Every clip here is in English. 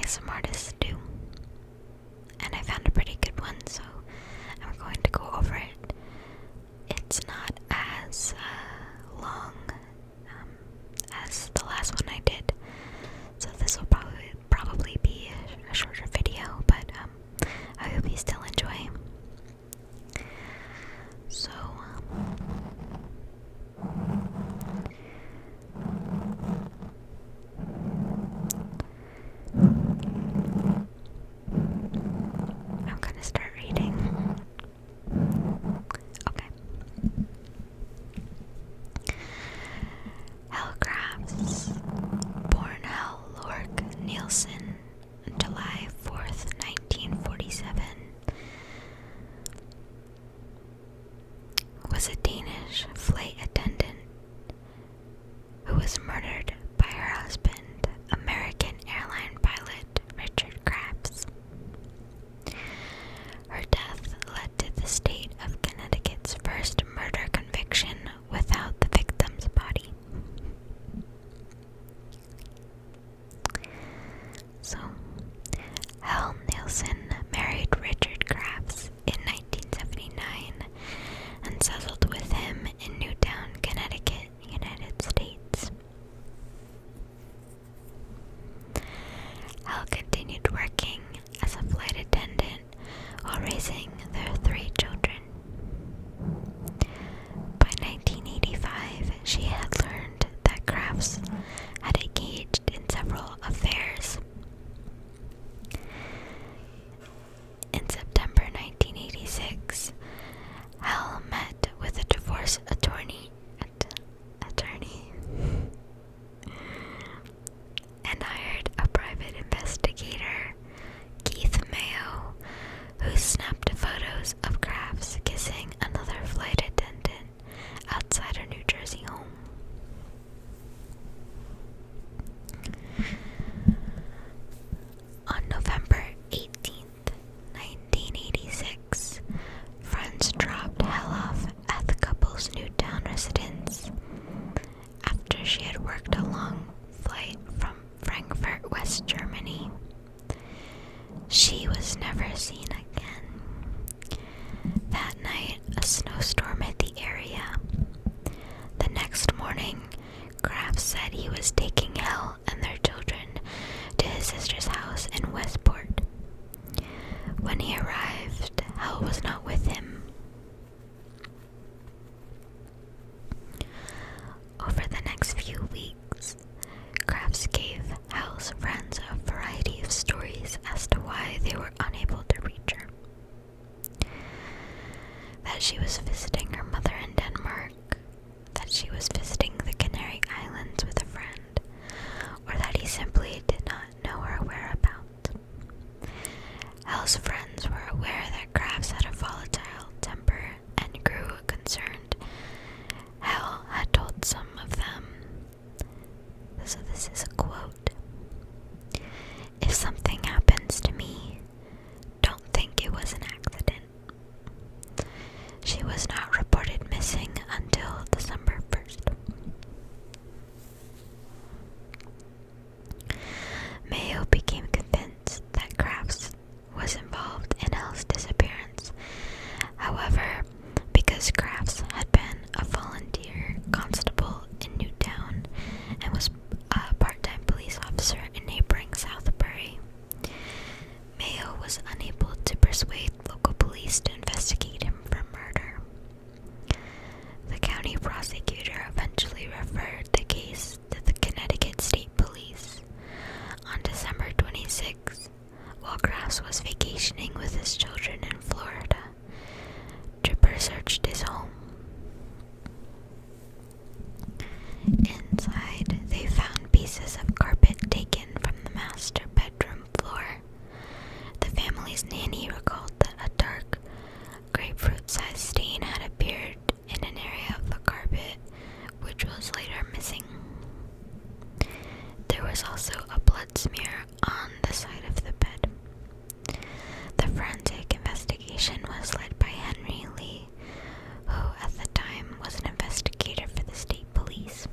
ASMR artists do. And I found a pretty good one, so I'm going to go over it. It's not as long as the last one I did, so this will probably be a shorter video, but I hope you still enjoy. So, I'm gonna start reading. Okay. Helle Crafts, born Helle Lork Nielsen, July 4th, 1947, was a Danish flight attendant who was murdered by her husband, American airline pilot Richard Crafts. Her death led to the state of Connecticut's first murder conviction without the victim's body. So, Helle Nielsen married Richard Crafts in 1979 and settled with him in Newtown, Connecticut, United States. Helle continued working as a flight attendant while raising their 3 children. By 1985, she had learned that Crafts had engaged in several affairs. In September 1986, Helle met with a divorce attorney and hired a private investigator, Keith Mayo, who snapped photos of Crafts kissing another flight attendant outside her New Jersey home. On November 18th, 1986, friends dropped Helle off at the couple's Newtown residence after she had worked a long flight from Frankfurt, West Germany. She was never seen again. That night, a snowstorm hit the area. The next morning, Crafts said he was taking Helle and their children to his sister's house in Westport. When he arrived, Helle was not with him. Over the next few weeks, Crafts gave Helle's friends a variety of stories as to why they were unable to reach her. That she was visiting her mother in Denmark, that she was visiting the Canary Islands with a friend, or that he simply did not know her whereabouts. Helle's friends were aware that Crafts had a volatile temper and grew concerned. Helle had told some of them, so this is a quote, "If something happens to me, don't think it was an accident." She was not reported missing until December 1st. Mayo became convinced that Crafts was involved in Helle's disappearance. However, because Crafts had been a volunteer constable in Newtown and was a part-time police officer in neighboring Southbury, Mayo was unable to persuade local police to investigate him for murder. The county prosecutor eventually referred the case to the Connecticut State Police. On December 26th, while Crafts was vacationing with his children in Florida, troopers searched his home. Inside, they found pieces of carpet taken from the master bedroom floor. The family's nanny recalled that a dark, grapefruit-sized stain had appeared in an area of the carpet, which was later missing. There was also a blood smear on the side of the bed. The forensic investigation was led by Henry Lee, who at the time was an investigator for the state police.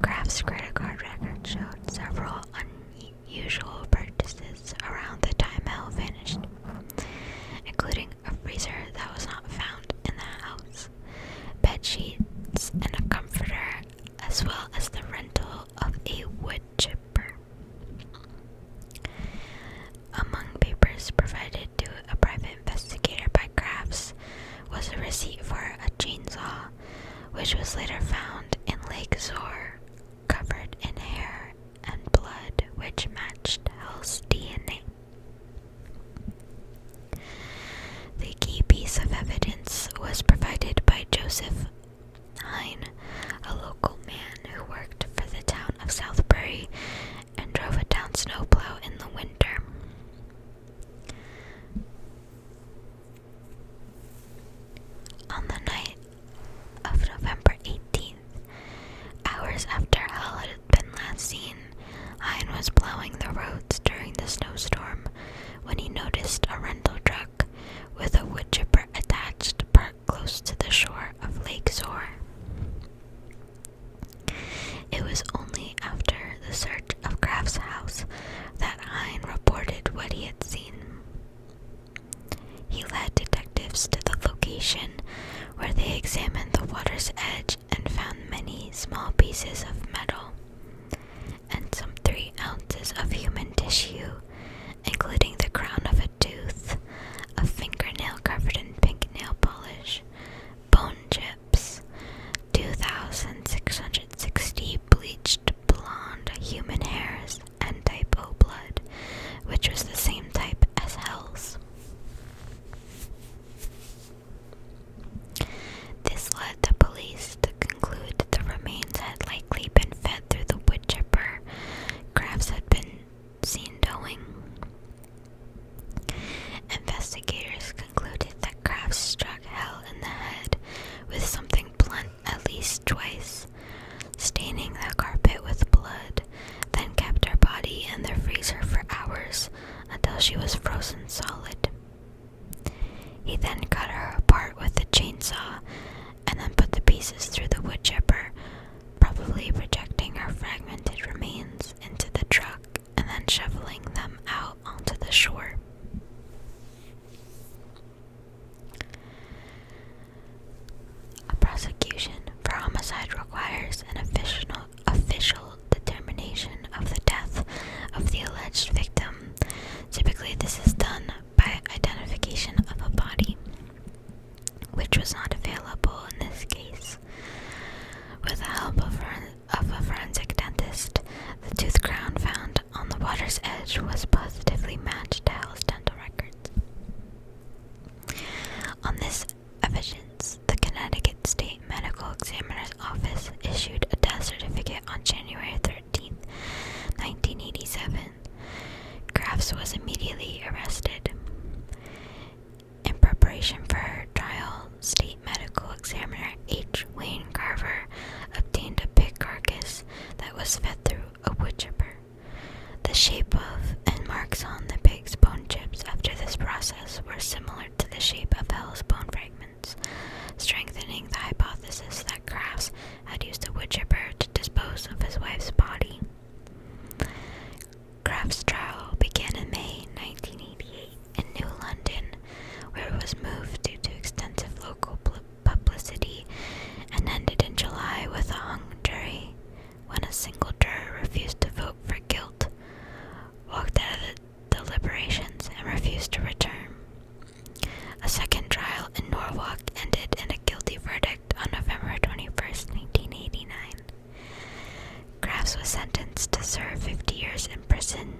Crafts' credit card record. after Helle had been last seen, Hein was plowing the roads during the snowstorm when he noticed a rental truck with a wood chipper attached parked close to the shore of Lake Zor. It was only after the search of Kraft's house that Hein reported what he had seen. He led detectives to the location where they examined the water's edge and found many small pieces of metal and some 3 ounces of human tissue, including the crown of a tooth, a fingernail covered in pink nail polish, bone chips, 2,660 bleached blonde human hairs, and type O blood, which was the same type as Helle's. This led the police to conclude that the remains had likely been fed through the wood chipper Krafts had been seen towing. Investigators concluded that Krafts struck Helle in the head with something blunt at least twice, staining the carpet with blood, then kept her body in the freezer for hours until she was frozen solid. He then cut her apart with a chainsaw and then put the pieces through the wood chipper, probably projecting her fragmented remains into the truck and then shoveling them out onto the shore. A prosecution for homicide requires an official determination of the death of the alleged victim. Typically, this is done by identification of a body, which was not available in this case. With the help of a forensic dentist, the tooth crown found on the water's edge was positively matched to Helle's dental records. On this evidence, the Connecticut State Medical Examiner's Office issued a death certificate on January 13, 1987. Krafts was immediately arrested. In preparation for her trial, State Medical Examiner H. Wayne Carver obtained a pig carcass that was fed through a wood chipper. The shape of and marks on the pig's bone chips after this process were similar to the shape of Helle's bone fragments, strengthening the hypothesis that Krafts had used a wood chipper to dispose of his wife's body. Krafts' trial began in May 1988 in New London, where it was moved due to extensive local publicity, and ended in July with a hung jury when a single juror refused to vote for guilt, walked out of the deliberations, and refused to return. A second trial in Norwalk ended in a guilty verdict on November 21, 1989. Krafts was sentenced to serve 50 years in prison.